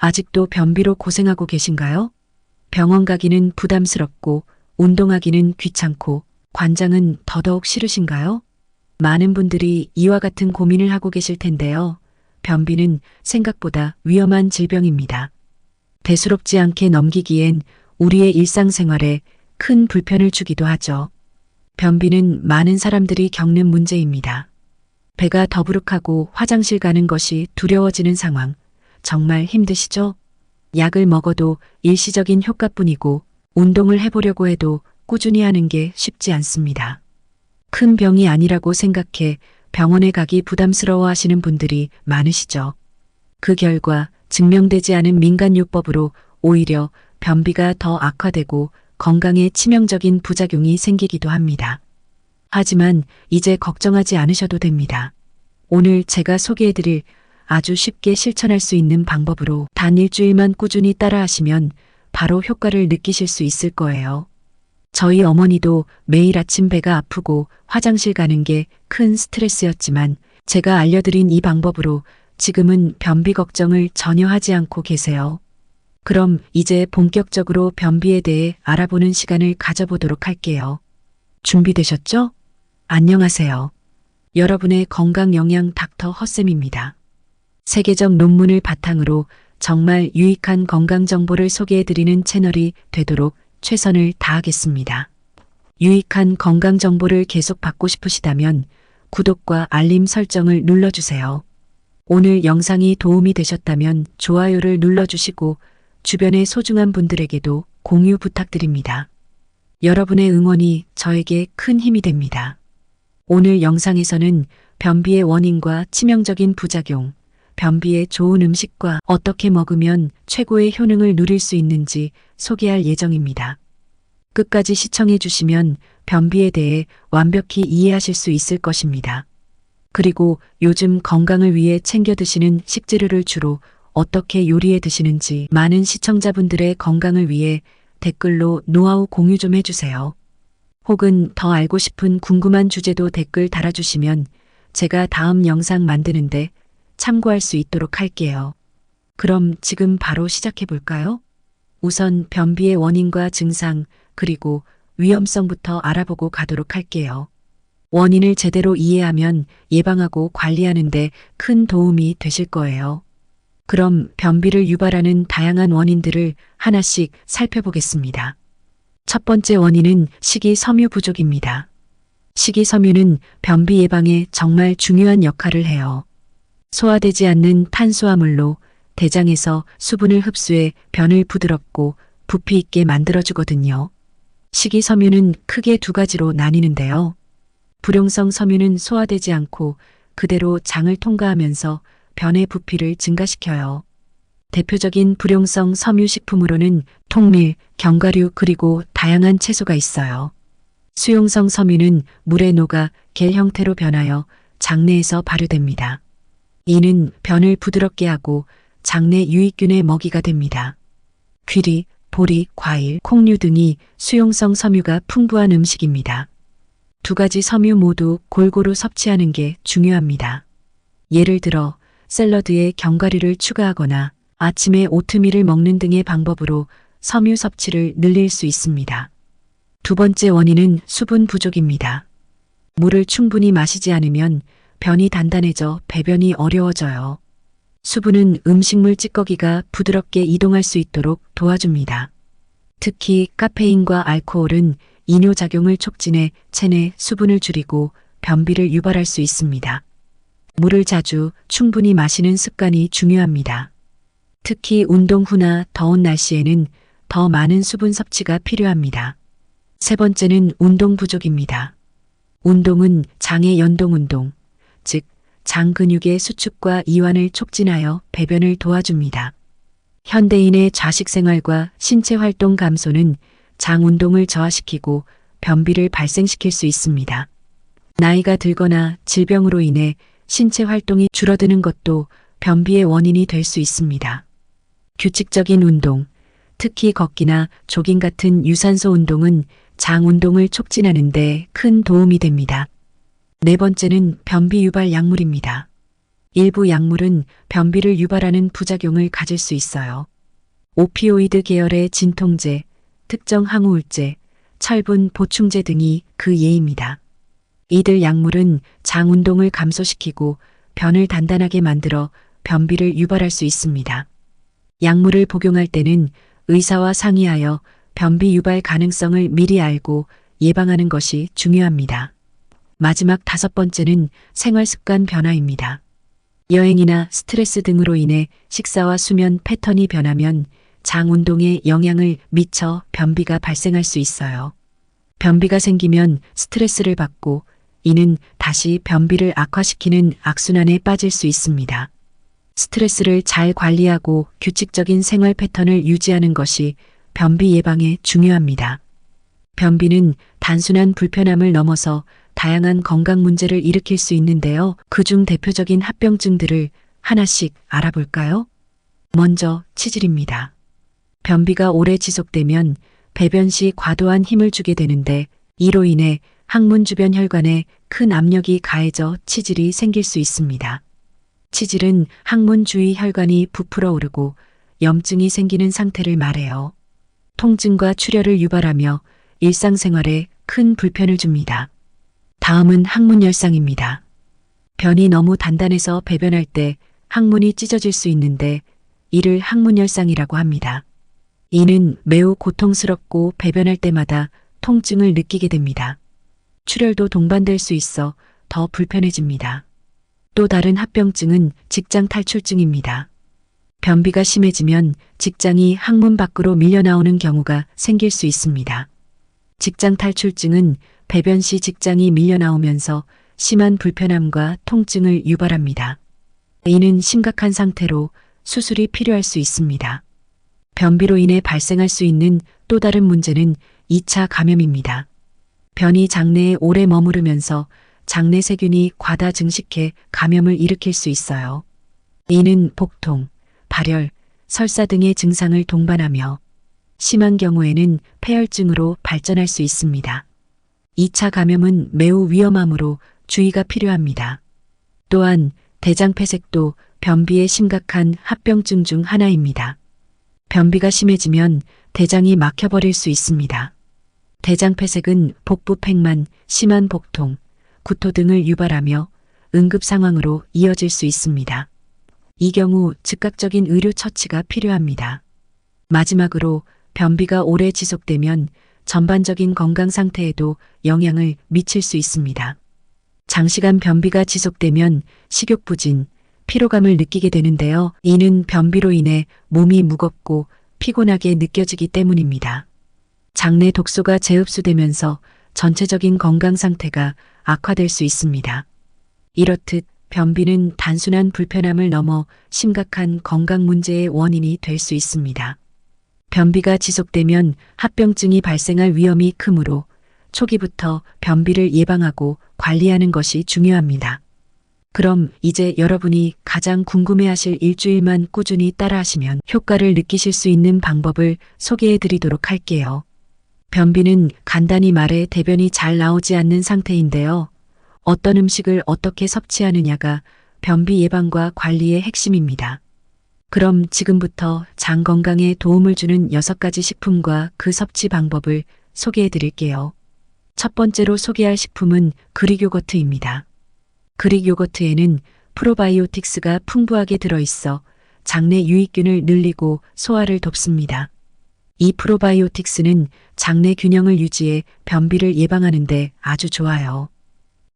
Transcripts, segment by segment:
아직도 변비로 고생하고 계신가요? 병원 가기는 부담스럽고 운동하기는 귀찮고 관장은 더더욱 싫으신가요? 많은 분들이 이와 같은 고민을 하고 계실 텐데요. 변비는 생각보다 위험한 질병입니다. 대수롭지 않게 넘기기엔 우리의 일상생활에 큰 불편을 주기도 하죠. 변비는 많은 사람들이 겪는 문제입니다. 배가 더부룩하고 화장실 가는 것이 두려워지는 상황. 정말 힘드시죠? 약을 먹어도 일시적인 효과뿐이고 운동을 해보려고 해도 꾸준히 하는 게 쉽지 않습니다. 큰 병이 아니라고 생각해 병원에 가기 부담스러워 하시는 분들이 많으시죠. 그 결과 증명되지 않은 민간요법으로 오히려 변비가 더 악화되고 건강에 치명적인 부작용이 생기기도 합니다. 하지만 이제 걱정하지 않으셔도 됩니다. 오늘 제가 소개해드릴 아주 쉽게 실천할 수 있는 방법으로 단 일주일만 꾸준히 따라하시면 바로 효과를 느끼실 수 있을 거예요. 저희 어머니도 매일 아침 배가 아프고 화장실 가는 게 큰 스트레스였지만 제가 알려드린 이 방법으로 지금은 변비 걱정을 전혀 하지 않고 계세요. 그럼 이제 본격적으로 변비에 대해 알아보는 시간을 가져보도록 할게요. 준비되셨죠? 안녕하세요. 여러분의 건강영양 닥터 허쌤입니다. 세계적 논문을 바탕으로 정말 유익한 건강정보를 소개해드리는 채널이 되도록 최선을 다하겠습니다. 유익한 건강정보를 계속 받고 싶으시다면 구독과 알림 설정을 눌러주세요. 오늘 영상이 도움이 되셨다면 좋아요를 눌러주시고 주변의 소중한 분들에게도 공유 부탁드립니다. 여러분의 응원이 저에게 큰 힘이 됩니다. 오늘 영상에서는 변비의 원인과 치명적인 부작용, 변비에 좋은 음식과 어떻게 먹으면 최고의 효능을 누릴 수 있는지 소개할 예정입니다. 끝까지 시청해 주시면 변비에 대해 완벽히 이해하실 수 있을 것입니다. 그리고 요즘 건강을 위해 챙겨 드시는 식재료를 주로 어떻게 요리해 드시는지 많은 시청자분들의 건강을 위해 댓글로 노하우 공유 좀 해주세요. 혹은 더 알고 싶은 궁금한 주제도 댓글 달아주시면 제가 다음 영상 만드는데 참고할 수 있도록 할게요. 그럼 지금 바로 시작해 볼까요? 우선 변비의 원인과 증상 그리고 위험성부터 알아보고 가도록 할게요. 원인을 제대로 이해하면 예방하고 관리하는 데 큰 도움이 되실 거예요. 그럼 변비를 유발하는 다양한 원인들을 하나씩 살펴보겠습니다. 첫 번째 원인은 식이섬유 부족입니다. 식이섬유는 변비 예방에 정말 중요한 역할을 해요. 소화되지 않는 탄수화물로 대장에서 수분을 흡수해 변을 부드럽고 부피 있게 만들어주거든요. 식이섬유는 크게 두 가지로 나뉘는데요. 불용성 섬유는 소화되지 않고 그대로 장을 통과하면서 변의 부피를 증가시켜요. 대표적인 불용성 섬유 식품으로는 통밀, 견과류 그리고 다양한 채소가 있어요. 수용성 섬유는 물에 녹아 겔 형태로 변하여 장내에서 발효됩니다. 이는 변을 부드럽게 하고 장내 유익균의 먹이가 됩니다. 귀리, 보리, 과일, 콩류 등이 수용성 섬유가 풍부한 음식입니다. 두 가지 섬유 모두 골고루 섭취하는 게 중요합니다. 예를 들어 샐러드에 견과류를 추가하거나 아침에 오트밀을 먹는 등의 방법으로 섬유 섭취를 늘릴 수 있습니다. 두 번째 원인은 수분 부족입니다. 물을 충분히 마시지 않으면 변이 단단해져 배변이 어려워져요. 수분은 음식물 찌꺼기가 부드럽게 이동할 수 있도록 도와줍니다. 특히 카페인과 알코올은 이뇨작용을 촉진해 체내 수분을 줄이고 변비를 유발할 수 있습니다. 물을 자주 충분히 마시는 습관이 중요합니다. 특히 운동 후나 더운 날씨에는 더 많은 수분 섭취가 필요합니다. 세 번째는 운동 부족입니다. 운동은 장의 연동운동, 즉 장 근육의 수축과 이완을 촉진하여 배변을 도와줍니다. 현대인의 좌식 생활과 신체 활동 감소는 장 운동을 저하시키고 변비를 발생시킬 수 있습니다. 나이가 들거나 질병으로 인해 신체 활동이 줄어드는 것도 변비의 원인이 될 수 있습니다. 규칙적인 운동, 특히 걷기나 조깅 같은 유산소 운동은 장 운동을 촉진하는 데 큰 도움이 됩니다. 네 번째는 변비 유발 약물입니다. 일부 약물은 변비를 유발하는 부작용을 가질 수 있어요. 오피오이드 계열의 진통제, 특정 항우울제, 철분 보충제 등이 그 예입니다. 이들 약물은 장 운동을 감소시키고 변을 단단하게 만들어 변비를 유발할 수 있습니다. 약물을 복용할 때는 의사와 상의하여 변비 유발 가능성을 미리 알고 예방하는 것이 중요합니다. 마지막 5번째는 생활습관 변화입니다. 여행이나 스트레스 등으로 인해 식사와 수면 패턴이 변하면 장 운동에 영향을 미쳐 변비가 발생할 수 있어요. 변비가 생기면 스트레스를 받고 이는 다시 변비를 악화시키는 악순환에 빠질 수 있습니다. 스트레스를 잘 관리하고 규칙적인 생활 패턴을 유지하는 것이 변비 예방에 중요합니다. 변비는 단순한 불편함을 넘어서 다양한 건강 문제를 일으킬 수 있는데요. 그중 대표적인 합병증들을 하나씩 알아볼까요? 먼저 치질입니다. 변비가 오래 지속되면 배변 시 과도한 힘을 주게 되는데 이로 인해 항문 주변 혈관에 큰 압력이 가해져 치질이 생길 수 있습니다. 치질은 항문 주위 혈관이 부풀어 오르고 염증이 생기는 상태를 말해요. 통증과 출혈을 유발하며 일상생활에 큰 불편을 줍니다. 다음은 항문열상입니다. 변이 너무 단단해서 배변할 때 항문이 찢어질 수 있는데 이를 항문열상이라고 합니다. 이는 매우 고통스럽고 배변할 때마다 통증을 느끼게 됩니다. 출혈도 동반될 수 있어 더 불편해집니다. 또 다른 합병증은 직장 탈출증입니다. 변비가 심해지면 직장이 항문 밖으로 밀려나오는 경우가 생길 수 있습니다. 직장 탈출증은 배변 시 직장이 밀려나오면서 심한 불편함과 통증을 유발합니다. 이는 심각한 상태로 수술이 필요할 수 있습니다. 변비로 인해 발생할 수 있는 또 다른 문제는 2차 감염입니다. 변이 장내에 오래 머무르면서 장내 세균이 과다 증식해 감염을 일으킬 수 있어요. 이는 복통, 발열, 설사 등의 증상을 동반하며 심한 경우에는 폐혈증으로 발전할 수 있습니다. 2차 감염은 매우 위험하므로 주의가 필요합니다. 또한 대장폐색도 변비의 심각한 합병증 중 하나입니다. 변비가 심해지면 대장이 막혀버릴 수 있습니다. 대장폐색은 복부팽만, 심한 복통, 구토 등을 유발하며 응급 상황으로 이어질 수 있습니다. 이 경우 즉각적인 의료 처치가 필요합니다. 마지막으로 변비가 오래 지속되면 전반적인 건강 상태에도 영향을 미칠 수 있습니다. 장시간 변비가 지속되면 식욕부진, 피로감을 느끼게 되는데요. 이는 변비로 인해 몸이 무겁고 피곤하게 느껴지기 때문입니다. 장내 독소가 재흡수되면서 전체적인 건강 상태가 악화될 수 있습니다. 이렇듯 변비는 단순한 불편함을 넘어 심각한 건강 문제의 원인이 될 수 있습니다. 변비가 지속되면 합병증이 발생할 위험이 크므로 초기부터 변비를 예방하고 관리하는 것이 중요합니다. 그럼 이제 여러분이 가장 궁금해하실 일주일만 꾸준히 따라하시면 효과를 느끼실 수 있는 방법을 소개해 드리도록 할게요. 변비는 간단히 말해 대변이 잘 나오지 않는 상태인데요. 어떤 음식을 어떻게 섭취하느냐가 변비 예방과 관리의 핵심입니다. 그럼 지금부터 장 건강에 도움을 주는 6가지 식품과 그 섭취 방법을 소개해 드릴게요. 첫 번째로 소개할 식품은 그릭 요거트입니다. 그릭 요거트에는 프로바이오틱스가 풍부하게 들어있어 장내 유익균을 늘리고 소화를 돕습니다. 이 프로바이오틱스는 장내 균형을 유지해 변비를 예방하는 데 아주 좋아요.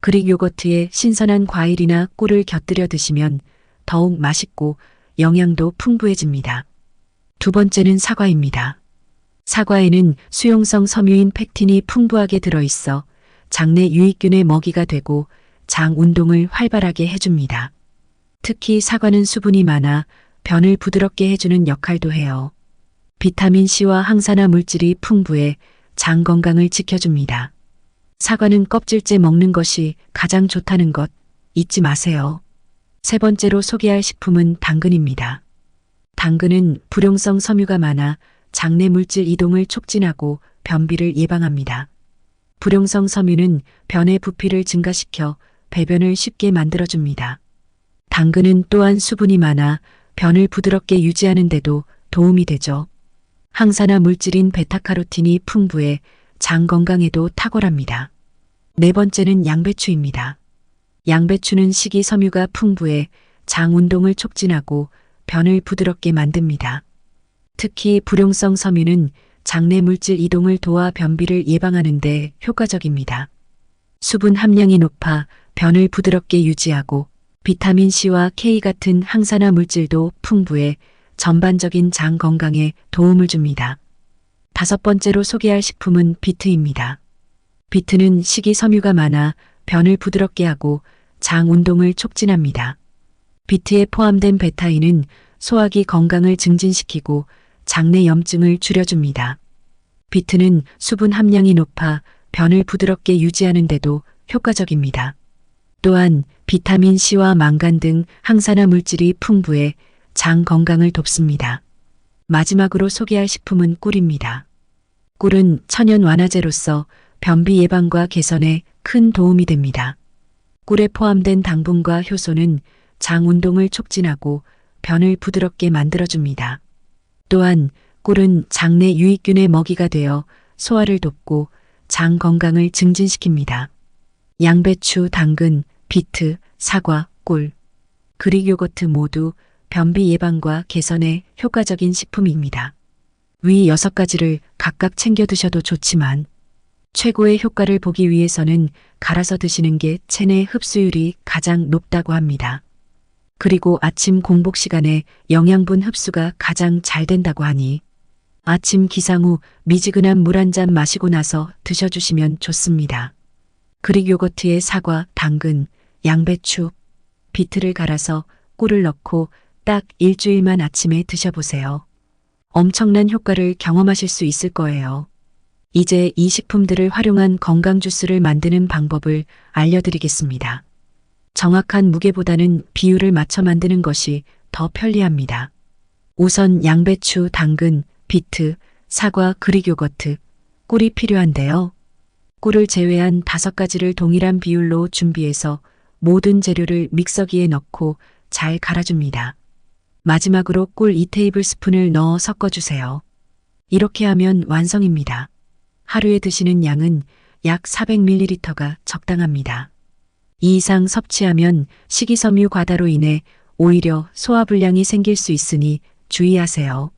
그릭 요거트에 신선한 과일이나 꿀을 곁들여 드시면 더욱 맛있고 영양도 풍부해집니다. 두 번째는 사과입니다. 사과에는 수용성 섬유인 팩틴이 풍부하게 들어있어 장내 유익균의 먹이가 되고 장 운동을 활발하게 해줍니다. 특히 사과는 수분이 많아 변을 부드럽게 해주는 역할도 해요. 비타민C와 항산화 물질이 풍부해 장 건강을 지켜줍니다. 사과는 껍질째 먹는 것이 가장 좋다는 것 잊지 마세요. 세 번째로 소개할 식품은 당근입니다. 당근은 불용성 섬유가 많아 장내 물질 이동을 촉진하고 변비를 예방합니다. 불용성 섬유는 변의 부피를 증가시켜 배변을 쉽게 만들어줍니다. 당근은 또한 수분이 많아 변을 부드럽게 유지하는 데도 도움이 되죠. 항산화 물질인 베타카로틴이 풍부해 장 건강에도 탁월합니다. 네 번째는 양배추입니다. 양배추는 식이섬유가 풍부해 장 운동을 촉진하고 변을 부드럽게 만듭니다. 특히 불용성 섬유는 장내 물질 이동을 도와 변비를 예방하는 데 효과적입니다. 수분 함량이 높아 변을 부드럽게 유지하고 비타민 C와 K 같은 항산화 물질도 풍부해 전반적인 장 건강에 도움을 줍니다. 다섯 번째로 소개할 식품은 비트입니다. 비트는 식이섬유가 많아 변을 부드럽게 하고 장 운동을 촉진합니다. 비트에 포함된 베타인은 소화기 건강을 증진시키고 장내 염증을 줄여줍니다. 비트는 수분 함량이 높아 변을 부드럽게 유지하는 데도 효과적입니다. 또한 비타민 C와 망간 등 항산화 물질이 풍부해 장 건강을 돕습니다. 마지막으로 소개할 식품은 꿀입니다. 꿀은 천연 완화제로서 변비 예방과 개선에 큰 도움이 됩니다. 꿀에 포함된 당분과 효소는 장 운동을 촉진하고 변을 부드럽게 만들어줍니다. 또한 꿀은 장내 유익균의 먹이가 되어 소화를 돕고 장 건강을 증진시킵니다. 양배추, 당근, 비트, 사과, 꿀, 그릭 요거트 모두 변비 예방과 개선에 효과적인 식품입니다. 위 6가지를 각각 챙겨 드셔도 좋지만 최고의 효과를 보기 위해서는 갈아서 드시는 게 체내 흡수율이 가장 높다고 합니다. 그리고 아침 공복 시간에 영양분 흡수가 가장 잘 된다고 하니 아침 기상 후 미지근한 물 한 잔 마시고 나서 드셔주시면 좋습니다. 그릭 요거트에 사과, 당근, 양배추, 비트를 갈아서 꿀을 넣고 딱 일주일만 아침에 드셔보세요. 엄청난 효과를 경험하실 수 있을 거예요. 이제 이 식품들을 활용한 건강 주스를 만드는 방법을 알려드리겠습니다. 정확한 무게보다는 비율을 맞춰 만드는 것이 더 편리합니다. 우선 양배추, 당근, 비트, 사과, 그릭 요거트, 꿀이 필요한데요. 꿀을 제외한 5가지를 동일한 비율로 준비해서 모든 재료를 믹서기에 넣고 잘 갈아줍니다. 마지막으로 꿀 2테이블스푼을 넣어 섞어주세요. 이렇게 하면 완성입니다. 하루에 드시는 양은 약 400ml가 적당합니다. 이 이상 섭취하면 식이섬유 과다로 인해 오히려 소화불량이 생길 수 있으니 주의하세요.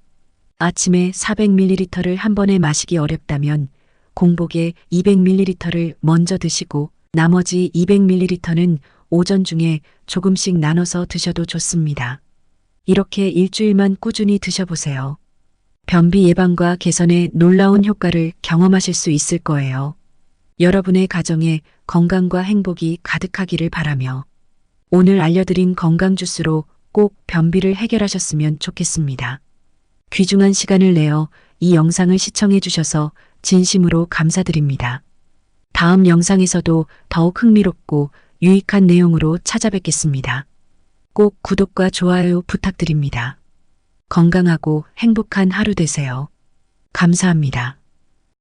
아침에 400ml를 한 번에 마시기 어렵다면 공복에 200ml를 먼저 드시고 나머지 200ml는 오전 중에 조금씩 나눠서 드셔도 좋습니다. 이렇게 일주일만 꾸준히 드셔보세요. 변비 예방과 개선에 놀라운 효과를 경험하실 수 있을 거예요. 여러분의 가정에 건강과 행복이 가득하기를 바라며 오늘 알려드린 건강 주스로 꼭 변비를 해결하셨으면 좋겠습니다. 귀중한 시간을 내어 이 영상을 시청해 주셔서 진심으로 감사드립니다. 다음 영상에서도 더욱 흥미롭고 유익한 내용으로 찾아뵙겠습니다. 꼭 구독과 좋아요 부탁드립니다. 건강하고 행복한 하루 되세요. 감사합니다.